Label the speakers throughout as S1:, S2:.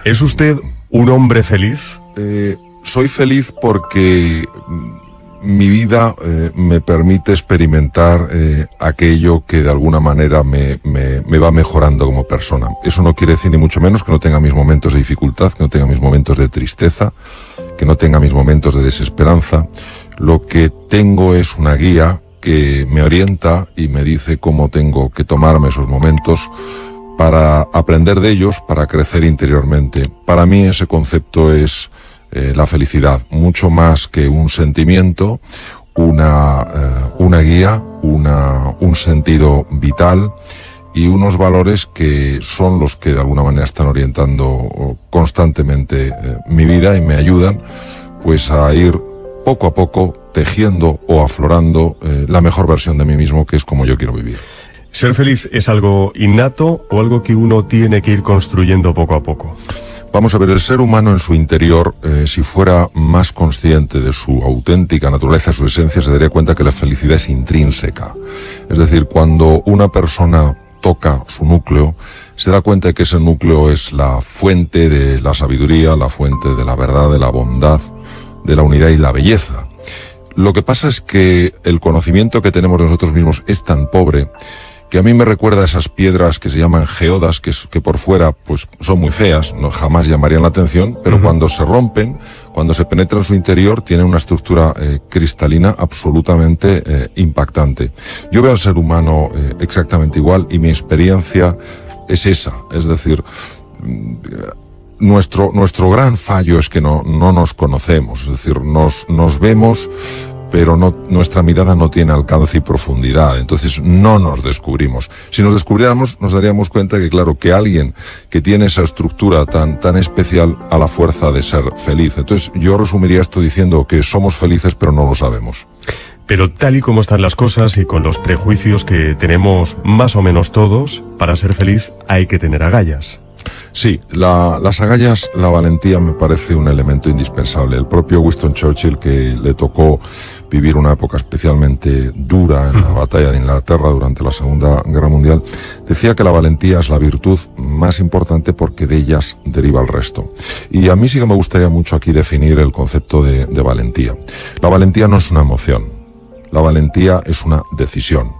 S1: ¿Es usted un hombre feliz?
S2: Soy feliz porque mi vida me permite experimentar aquello que de alguna manera me va mejorando como persona. Eso no quiere decir ni mucho menos que no tenga mis momentos de dificultad, que no tenga mis momentos de tristeza, que no tenga mis momentos de desesperanza. Lo que tengo es una guía que me orienta y me dice cómo tengo que tomarme esos momentos para aprender de ellos, para crecer interiormente. Para mí ese concepto es la felicidad, mucho más que un sentimiento, una guía, un sentido vital y unos valores que son los que de alguna manera están orientando constantemente mi vida y me ayudan pues a ir poco a poco tejiendo o aflorando la mejor versión de mí mismo, que es como yo quiero vivir.
S1: ¿Ser feliz es algo innato o algo que uno tiene que ir construyendo poco a poco?
S2: Vamos a ver, el ser humano en su interior, si fuera más consciente de su auténtica naturaleza, su esencia, se daría cuenta que la felicidad es intrínseca. Es decir, cuando una persona toca su núcleo, se da cuenta de que ese núcleo es la fuente de la sabiduría, la fuente de la verdad, de la bondad, de la unidad y la belleza. Lo que pasa es que el conocimiento que tenemos de nosotros mismos es tan pobre que a mí me recuerda a esas piedras que se llaman geodas, que por fuera pues son muy feas, no jamás llamarían la atención, pero cuando se rompen, cuando se penetra en su interior, tienen una estructura cristalina absolutamente impactante. Yo veo al ser humano exactamente igual y mi experiencia es esa, es decir, nuestro gran fallo es que no nos conocemos, es decir, nos vemos, pero nuestra mirada no tiene alcance y profundidad, entonces no nos descubrimos. Si nos descubriéramos, nos daríamos cuenta que, claro, que alguien que tiene esa estructura tan especial a la fuerza de ser feliz. Entonces yo resumiría esto diciendo que somos felices, pero no lo sabemos.
S1: Pero tal y como están las cosas y con los prejuicios que tenemos más o menos todos, para ser feliz hay que tener agallas.
S2: Sí, las agallas, la valentía me parece un elemento indispensable. El propio Winston Churchill, que le tocó vivir una época especialmente dura en la batalla de Inglaterra durante la Segunda Guerra Mundial, decía que la valentía es la virtud más importante porque de ellas deriva el resto. Y a mí sí que me gustaría mucho aquí definir el concepto de valentía. La valentía no es una emoción, la valentía es una decisión.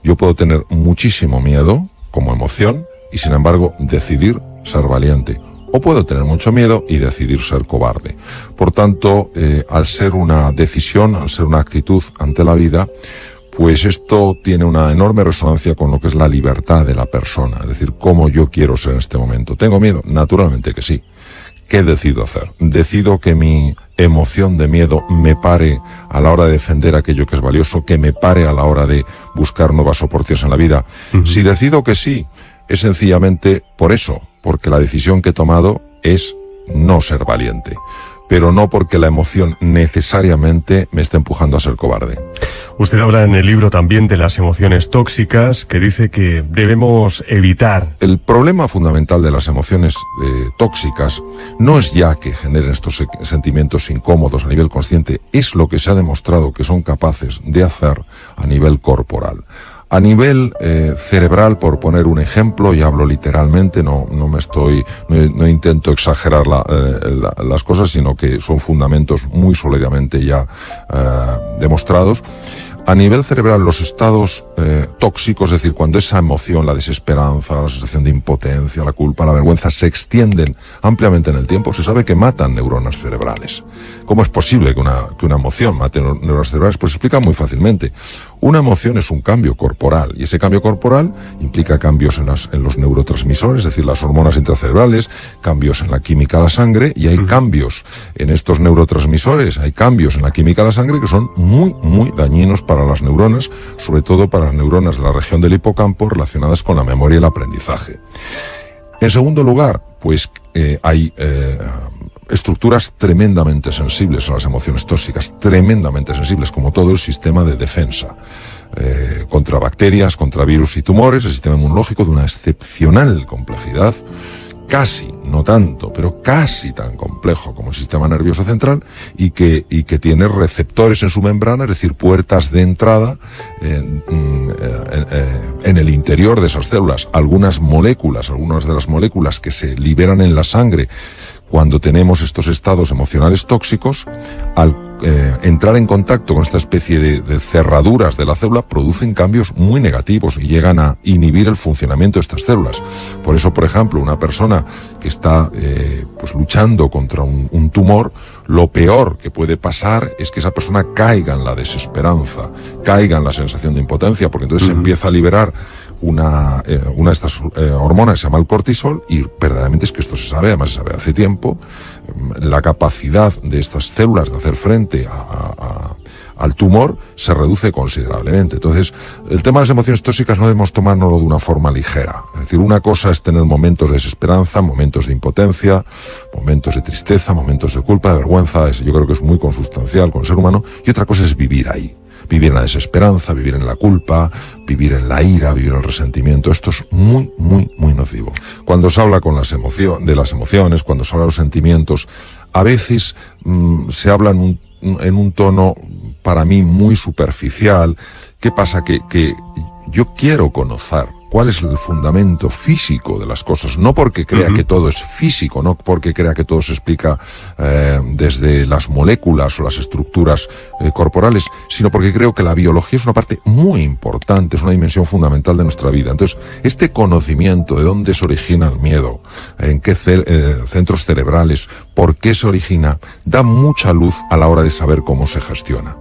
S2: Yo puedo tener muchísimo miedo como emoción y sin embargo decidir ser valiente. O puedo tener mucho miedo y decidir ser cobarde. Por tanto, al ser una decisión, al ser una actitud ante la vida, pues esto tiene una enorme resonancia con lo que es la libertad de la persona. Es decir, cómo yo quiero ser en este momento. ¿Tengo miedo? Naturalmente que sí. ¿Qué decido hacer? Decido que mi emoción de miedo me pare a la hora de defender aquello que es valioso, que me pare a la hora de buscar nuevas oportunidades en la vida. Si decido que sí, es sencillamente por eso, porque la decisión que he tomado es no ser valiente, pero no porque la emoción necesariamente me esté empujando a ser cobarde.
S1: Usted habla en el libro también de las emociones tóxicas, que dice que debemos evitar.
S2: El problema fundamental de las emociones tóxicas no es ya que generen estos sentimientos incómodos a nivel consciente, es lo que se ha demostrado que son capaces de hacer a nivel corporal. A nivel cerebral, por poner un ejemplo, y hablo literalmente, no intento exagerar las cosas, sino que son fundamentos muy sólidamente ya demostrados. A nivel cerebral, los estados tóxicos, es decir, cuando esa emoción, la desesperanza, la sensación de impotencia, la culpa, la vergüenza, se extienden ampliamente en el tiempo, se sabe que matan neuronas cerebrales. ¿Cómo es posible que una emoción mate neuronas cerebrales? Pues se explica muy fácilmente. Una emoción es un cambio corporal, y ese cambio corporal implica cambios en los neurotransmisores, es decir, las hormonas intracerebrales, cambios en la química de la sangre, y hay cambios en estos neurotransmisores, hay cambios en la química de la sangre que son muy, muy dañinos para las neuronas, sobre todo para las neuronas de la región del hipocampo relacionadas con la memoria y el aprendizaje. En segundo lugar, pues hay estructuras tremendamente sensibles a las emociones tóxicas, tremendamente sensibles, como todo el sistema de defensa contra bacterias, contra virus y tumores, el sistema inmunológico de una excepcional complejidad casi, no tanto, pero casi tan complejo como el sistema nervioso central y que tiene receptores en su membrana, es decir, puertas de entrada en el interior de esas células. Algunas de las moléculas que se liberan en la sangre cuando tenemos estos estados emocionales tóxicos, al entrar en contacto con esta especie de cerraduras de la célula, producen cambios muy negativos y llegan a inhibir el funcionamiento de estas células. Por eso, por ejemplo, una persona que está pues luchando contra un tumor, lo peor que puede pasar es que esa persona caiga en la desesperanza, caiga en la sensación de impotencia, porque entonces se empieza a liberar una de estas hormonas que se llama el cortisol, y verdaderamente es que esto se sabe, además se sabe hace tiempo, la capacidad de estas células de hacer frente al tumor se reduce considerablemente. Entonces, el tema de las emociones tóxicas no debemos tomárnoslo de una forma ligera. Es decir, una cosa es tener momentos de desesperanza, momentos de impotencia, momentos de tristeza, momentos de culpa, de vergüenza, yo creo que es muy consustancial con el ser humano, y otra cosa es vivir ahí. Vivir en la desesperanza, vivir en la culpa, vivir en la ira, vivir en el resentimiento. Esto es muy, muy, muy nocivo. Cuando se habla de las emociones, cuando se habla de los sentimientos, a veces se habla en un tono, para mí, muy superficial. ¿Qué pasa? Que yo quiero conocer cuál es el fundamento físico de las cosas, no porque crea que todo es físico, no porque crea que todo se explica desde las moléculas o las estructuras corporales, sino porque creo que la biología es una parte muy importante, es una dimensión fundamental de nuestra vida. Entonces, este conocimiento de dónde se origina el miedo, en qué centros cerebrales, por qué se origina, da mucha luz a la hora de saber cómo se gestiona.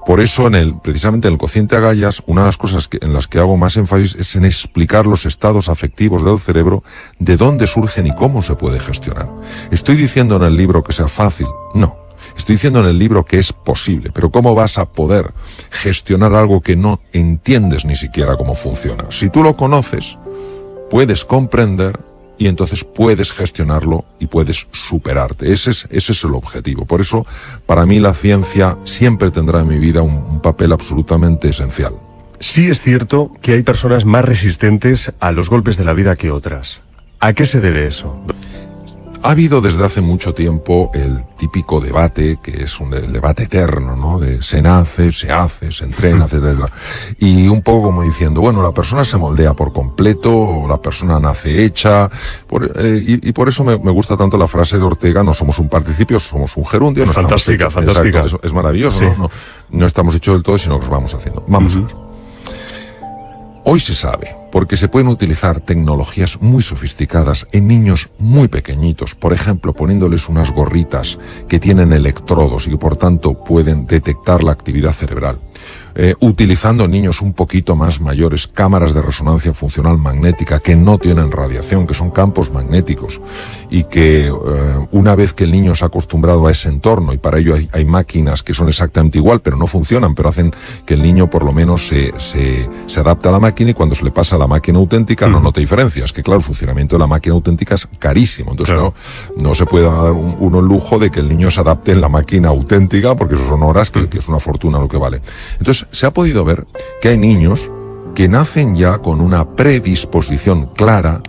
S2: Por eso, precisamente en el cociente Agallas, una de las cosas en las que hago más énfasis es en explicar los estados afectivos del cerebro, de dónde surgen y cómo se puede gestionar. ¿Estoy diciendo en el libro que sea fácil? No. Estoy diciendo en el libro que es posible. Pero ¿cómo vas a poder gestionar algo que no entiendes ni siquiera cómo funciona? Si tú lo conoces, puedes comprender y entonces puedes gestionarlo y puedes superarte. Ese es el objetivo. Por eso, para mí, la ciencia siempre tendrá en mi vida un papel absolutamente esencial.
S1: Sí es cierto que hay personas más resistentes a los golpes de la vida que otras. ¿A qué se debe eso?
S2: Ha habido desde hace mucho tiempo el típico debate, que es el debate eterno, ¿no? De se nace, se hace, se entrena, etcétera. Y un poco como diciendo, bueno, la persona se moldea por completo, o la persona nace hecha. Y por eso me gusta tanto la frase de Ortega, no somos un participio, somos un gerundio. No
S1: fantástica, fantástica.
S2: Exacto, es maravilloso,
S1: sí.
S2: No estamos hechos del todo, sino que los vamos haciendo. Vamos a ver. Hoy se sabe, porque se pueden utilizar tecnologías muy sofisticadas en niños muy pequeñitos, por ejemplo, poniéndoles unas gorritas que tienen electrodos y que por tanto pueden detectar la actividad cerebral. Utilizando en niños un poquito más mayores cámaras de resonancia funcional magnética que no tienen radiación, que son campos magnéticos, y que una vez que el niño se ha acostumbrado a ese entorno, y para ello hay máquinas que son exactamente igual, pero no funcionan, pero hacen que el niño por lo menos se adapte a la máquina, y cuando se le pasa a la máquina auténtica no nota diferencias, que claro, el funcionamiento de la máquina auténtica es carísimo, entonces claro, no se puede dar uno el lujo de que el niño se adapte en la máquina auténtica, porque eso son horas que es una fortuna lo que vale. Entonces, se ha podido ver que hay niños que nacen ya con una predisposición clara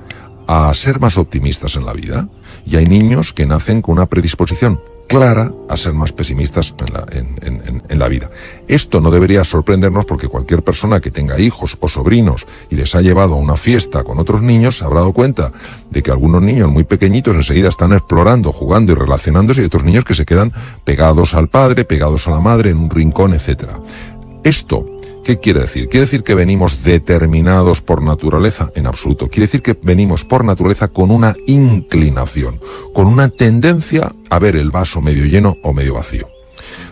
S2: a ser más optimistas en la vida, y hay niños que nacen con una predisposición clara a ser más pesimistas en la vida. Esto no debería sorprendernos, porque cualquier persona que tenga hijos o sobrinos y les ha llevado a una fiesta con otros niños se habrá dado cuenta de que algunos niños muy pequeñitos enseguida están explorando, jugando y relacionándose, y otros niños que se quedan pegados al padre, pegados a la madre, en un rincón, etcétera. Esto, ¿qué quiere decir? ¿Quiere decir que venimos determinados por naturaleza? En absoluto. Quiere decir que venimos por naturaleza con una inclinación, con una tendencia a ver el vaso medio lleno o medio vacío.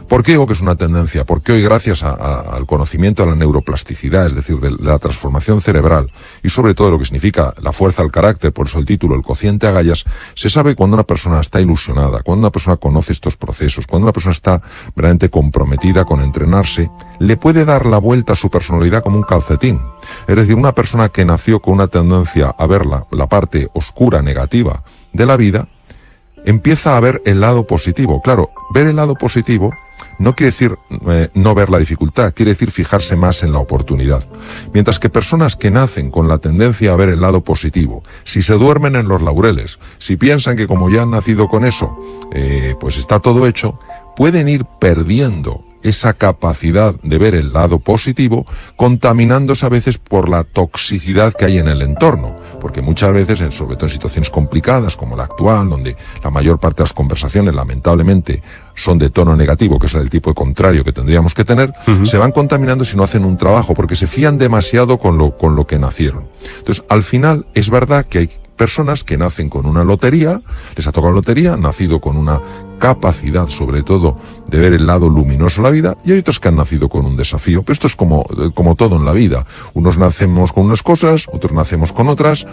S2: ¿Por qué digo que es una tendencia? Porque hoy, gracias al conocimiento de la neuroplasticidad, es decir, de la transformación cerebral, y sobre todo lo que significa la fuerza del carácter, por eso el título, el cociente Agallas, se sabe cuando una persona está ilusionada, cuando una persona conoce estos procesos, cuando una persona está verdaderamente comprometida con entrenarse, le puede dar la vuelta a su personalidad como un calcetín. Es decir, una persona que nació con una tendencia a ver la parte oscura, negativa de la vida, empieza a ver el lado positivo. Claro, ver el lado positivo no quiere decir no ver la dificultad, quiere decir fijarse más en la oportunidad. Mientras que personas que nacen con la tendencia a ver el lado positivo, si se duermen en los laureles, si piensan que como ya han nacido con eso, pues está todo hecho, pueden ir perdiendo esa capacidad de ver el lado positivo, contaminándose a veces por la toxicidad que hay en el entorno, porque muchas veces, sobre todo en situaciones complicadas como la actual, donde la mayor parte de las conversaciones lamentablemente son de tono negativo, que es el tipo de contrario que tendríamos que tener, se van contaminando si no hacen un trabajo, porque se fían demasiado con lo que nacieron. Entonces, al final, es verdad que hay personas que nacen con una lotería, les ha tocado la lotería, han nacido con una capacidad sobre todo de ver el lado luminoso de la vida, y hay otros que han nacido con un desafío. Pero esto es como todo en la vida. Unos nacemos con unas cosas, otros nacemos con otras,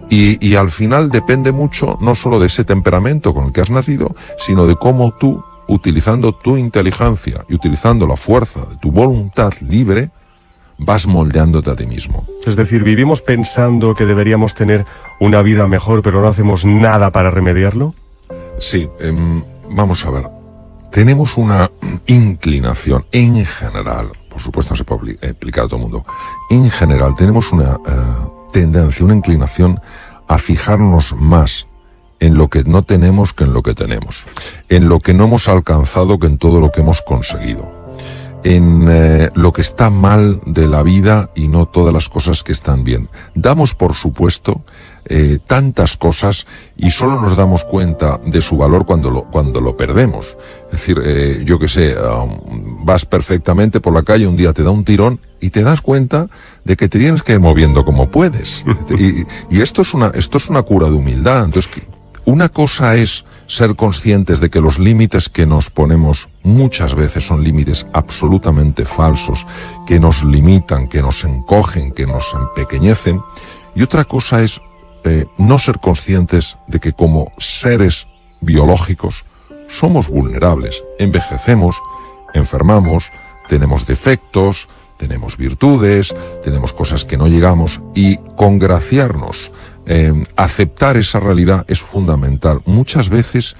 S2: y al final depende mucho no solo de ese temperamento con el que has nacido, sino de cómo tú, utilizando tu inteligencia y utilizando la fuerza de tu voluntad libre, vas moldeándote a ti mismo.
S1: Es decir, vivimos pensando que deberíamos tener una vida mejor, pero no hacemos nada para remediarlo.
S2: Sí, vamos a ver. Tenemos una inclinación en general, por supuesto no se puede aplicar a todo el mundo, en general tenemos una tendencia, una inclinación a fijarnos más en lo que no tenemos que en lo que tenemos, en lo que no hemos alcanzado que en todo lo que hemos conseguido, en lo que está mal de la vida y no todas las cosas que están bien. Damos por supuesto tantas cosas y solo nos damos cuenta de su valor cuando lo perdemos. Es decir, yo qué sé, vas perfectamente por la calle, un día te da un tirón y te das cuenta de que te tienes que ir moviendo como puedes. Y esto es una cura de humildad. Entonces, una cosa es ser conscientes de que los límites que nos ponemos muchas veces son límites absolutamente falsos, que nos limitan, que nos encogen, que nos empequeñecen. Y otra cosa es no ser conscientes de que como seres biológicos somos vulnerables, envejecemos, enfermamos, tenemos defectos, tenemos virtudes, tenemos cosas que no llegamos, y congraciarnos, aceptar esa realidad es fundamental. Muchas veces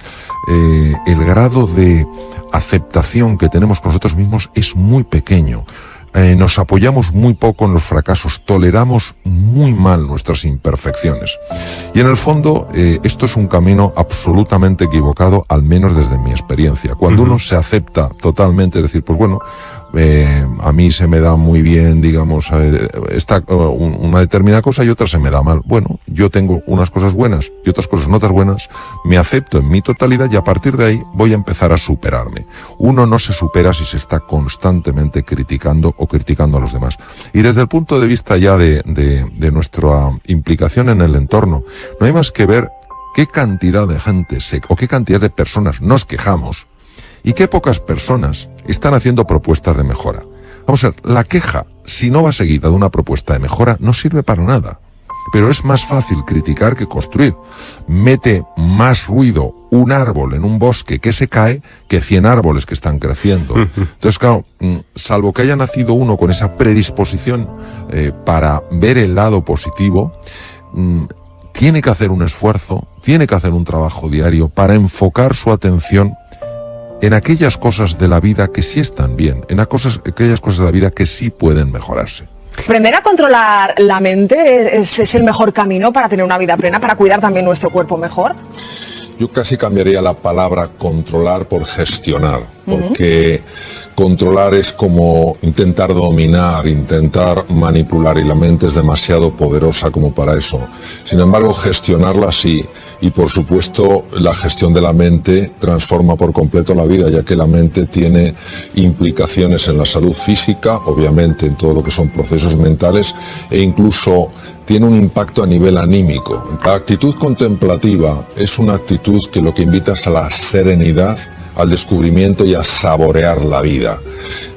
S2: el grado de aceptación que tenemos con nosotros mismos es muy pequeño. Nos apoyamos muy poco en los fracasos, toleramos muy mal nuestras imperfecciones. Y en el fondo, esto es un camino absolutamente equivocado, al menos desde mi experiencia. Cuando uno se acepta totalmente, es decir, pues bueno, a mí se me da muy bien, digamos, una determinada cosa y otra se me da mal. Bueno, yo tengo unas cosas buenas y otras cosas no tan buenas, me acepto en mi totalidad y a partir de ahí voy a empezar a superarme. Uno no se supera si se está constantemente criticando o criticando a los demás. Y desde el punto de vista ya de nuestra implicación en el entorno, no hay más que ver qué cantidad de gente o qué cantidad de personas nos quejamos y qué pocas personas están haciendo propuestas de mejora. Vamos a ver, la queja, si no va seguida de una propuesta de mejora, no sirve para nada. Pero es más fácil criticar que construir. Mete más ruido un árbol en un bosque que se cae que 100 árboles que están creciendo. Entonces, claro, salvo que haya nacido uno con esa predisposición para ver el lado positivo, tiene que hacer un esfuerzo, tiene que hacer un trabajo diario para enfocar su atención en aquellas cosas de la vida que sí están bien, en aquellas cosas de la vida que sí pueden mejorarse.
S3: Aprender a controlar la mente es el mejor camino para tener una vida plena, para cuidar también nuestro cuerpo mejor.
S2: Yo casi cambiaría la palabra controlar por gestionar, porque controlar es como intentar dominar, intentar manipular, y la mente es demasiado poderosa como para eso. Sin embargo, gestionarla sí, y por supuesto la gestión de la mente transforma por completo la vida, ya que la mente tiene implicaciones en la salud física, obviamente en todo lo que son procesos mentales, e incluso tiene un impacto a nivel anímico. La actitud contemplativa es una actitud que lo que invita es a la serenidad, al descubrimiento y a saborear la vida.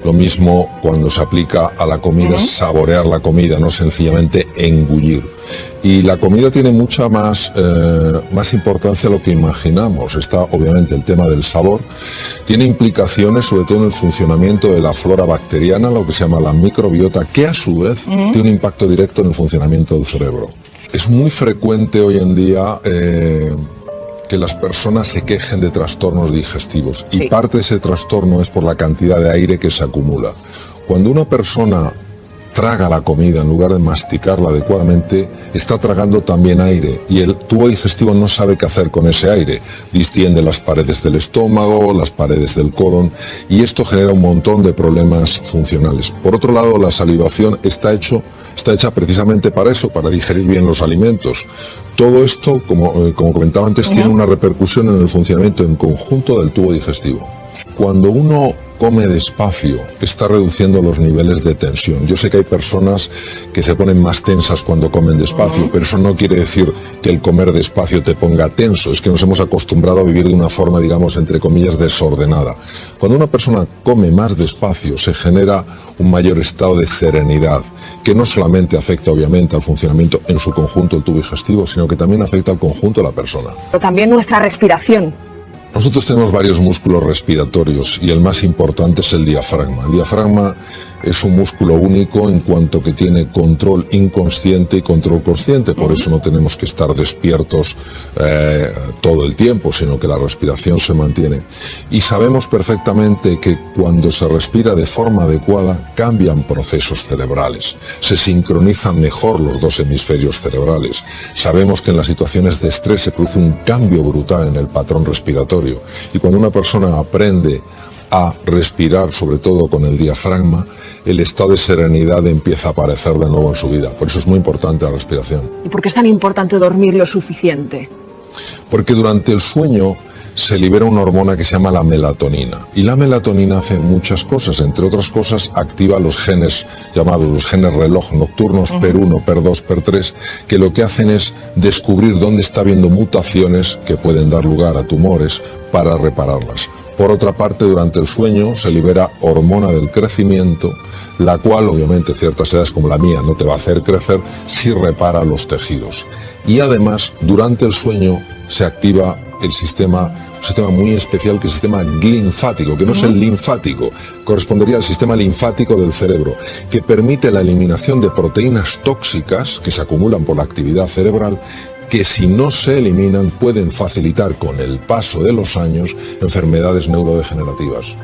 S2: Lo mismo cuando se aplica a la comida, es saborear la comida, no sencillamente engullir. Y la comida tiene mucha más importancia de lo que imaginamos. Está obviamente el tema del sabor, tiene implicaciones sobre todo en el funcionamiento de la flora bacteriana, lo que se llama la microbiota, que a su vez tiene un impacto directo en el funcionamiento del cerebro. Es muy frecuente hoy en día que las personas se quejen de trastornos digestivos y
S3: Sí.
S2: parte de ese trastorno es por la cantidad de aire que se acumula. Cuando una persona traga la comida en lugar de masticarla adecuadamente, está tragando también aire y el tubo digestivo no sabe qué hacer con ese aire. Distiende las paredes del estómago, las paredes del colon y esto genera un montón de problemas funcionales. Por otro lado, la salivación está hecha precisamente para eso, para digerir bien los alimentos. Todo esto, como comentaba antes, tiene una repercusión en el funcionamiento en conjunto del tubo digestivo. Cuando uno come despacio, está reduciendo los niveles de tensión. Yo sé que hay personas que se ponen más tensas cuando comen despacio, pero eso no quiere decir que el comer despacio te ponga tenso. Es que nos hemos acostumbrado a vivir de una forma, digamos, entre comillas, desordenada. Cuando una persona come más despacio, se genera un mayor estado de serenidad, que no solamente afecta, obviamente, al funcionamiento en su conjunto del tubo digestivo, sino que también afecta al conjunto de la persona.
S3: Pero también nuestra respiración.
S2: Nosotros tenemos varios músculos respiratorios y el más importante es el diafragma. El diafragma es un músculo único en cuanto que tiene control inconsciente y control consciente, por eso no tenemos que estar despiertos todo el tiempo, sino que la respiración se mantiene. Y sabemos perfectamente que cuando se respira de forma adecuada cambian procesos cerebrales, se sincronizan mejor los dos hemisferios cerebrales. Sabemos que en las situaciones de estrés se produce un cambio brutal en el patrón respiratorio y cuando una persona aprende a respirar, sobre todo con el diafragma, el estado de serenidad empieza a aparecer de nuevo en su vida. Por eso es muy importante la respiración.
S3: ¿Y por qué es tan importante dormir lo suficiente?
S2: Porque durante el sueño se libera una hormona que se llama la melatonina. Y la melatonina hace muchas cosas, entre otras cosas activa los genes llamados los genes reloj nocturnos, PER1, PER2, PER3, que lo que hacen es descubrir dónde está habiendo mutaciones que pueden dar lugar a tumores para repararlas. Por otra parte, durante el sueño se libera hormona del crecimiento, la cual obviamente ciertas edades como la mía no te va a hacer crecer si repara los tejidos. Y además, durante el sueño se activa un sistema muy especial que es el sistema linfático, que no es el linfático, correspondería al sistema linfático del cerebro, que permite la eliminación de proteínas tóxicas que se acumulan por la actividad cerebral, que si no se eliminan pueden facilitar con el paso de los años enfermedades neurodegenerativas.